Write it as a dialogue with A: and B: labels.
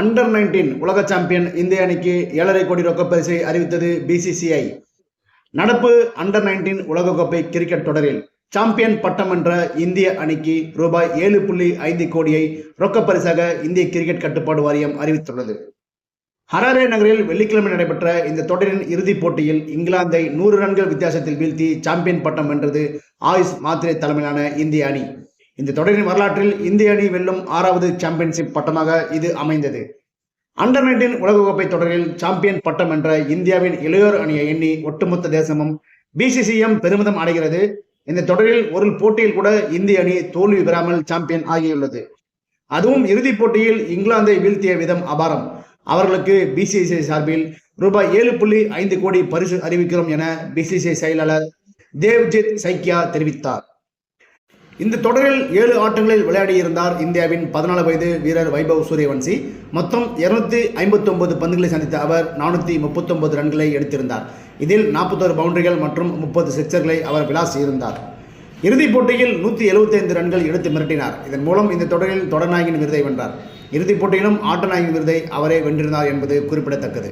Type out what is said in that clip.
A: Under 19 உலக champion இந்திய அணிக்கு 7,5 கோடி ரொக்க பரிசை அறிவித்தது பிசிசிஐ. நடப்பு அண்டர் 19 உலகக்கோப்பை கிரிக்கெட் தொடரில் சாம்பியன் பட்டம் வென்ற இந்திய அணிக்கு ரூபாய் 7.5 கோடியை ரொக்க பரிசாக இந்திய கிரிக்கெட் கட்டுப்பாடு வாரியம் அறிவித்துள்ளது. ஹராரே நகரில் வெள்ளிக்கிழமை நடைபெற்ற இந்த தொடரின் இறுதிப் போட்டியில் இங்கிலாந்தை 100 ரன்கள் வித்தியாசத்தில் வீழ்த்தி சாம்பியன் பட்டம் வென்றது ஆயுஷ் மாத்ரே தலைமையிலான இந்திய அணி. இந்த தொடரின் வரலாற்றில் இந்திய அணி வெல்லும் 6வது சாம்பியன்ஷிப் பட்டமாக இது அமைந்தது. அண்டர் 19 உலகக்கோப்பை தொடரில் சாம்பியன் பட்டம் வென்ற இந்தியாவின் இளையோர் அணியை எண்ணி ஒட்டுமொத்த தேசமும் பிசிசிஎம் பெருமிதம் அடைகிறது. இந்த தொடரில் ஒரு போட்டியில் கூட இந்திய அணி தோல்வி பெறாமல் சாம்பியன் ஆகியுள்ளது. அதுவும் இறுதிப் போட்டியில் இங்கிலாந்தை வீழ்த்திய விதம் அபாரம். அவர்களுக்கு பிசிசிஐ சார்பில் ரூபாய் 7.5 கோடி பரிசு அறிவிக்கிறோம் என பிசிசிஐ செயலாளர் தேவ்ஜித் சைக்கியா தெரிவித்தார். இந்த தொடரில் 7 ஆட்டங்களில் விளையாடியிருந்தார் இந்தியாவின் 14 வயது வீரர் வைபவ் சூரியவன்சி. மொத்தம் 259 பந்துகளை சந்தித்த அவர் 439 ரன்களை எடுத்திருந்தார். இதில் 41 பவுண்டரிகள் மற்றும் 30 சிக்சர்களை அவர் விளாசியிருந்தார். இறுதிப் போட்டியில் 175 ரன்கள் எடுத்து மிரட்டினார். இதன் மூலம் இந்த தொடரில் தொடர்நாயகன் விருதை வென்றார். இறுதிப் போட்டியிலும் ஆட்ட நாயகன் விருதை அவரே வென்றிருந்தார் என்பது குறிப்பிடத்தக்கது.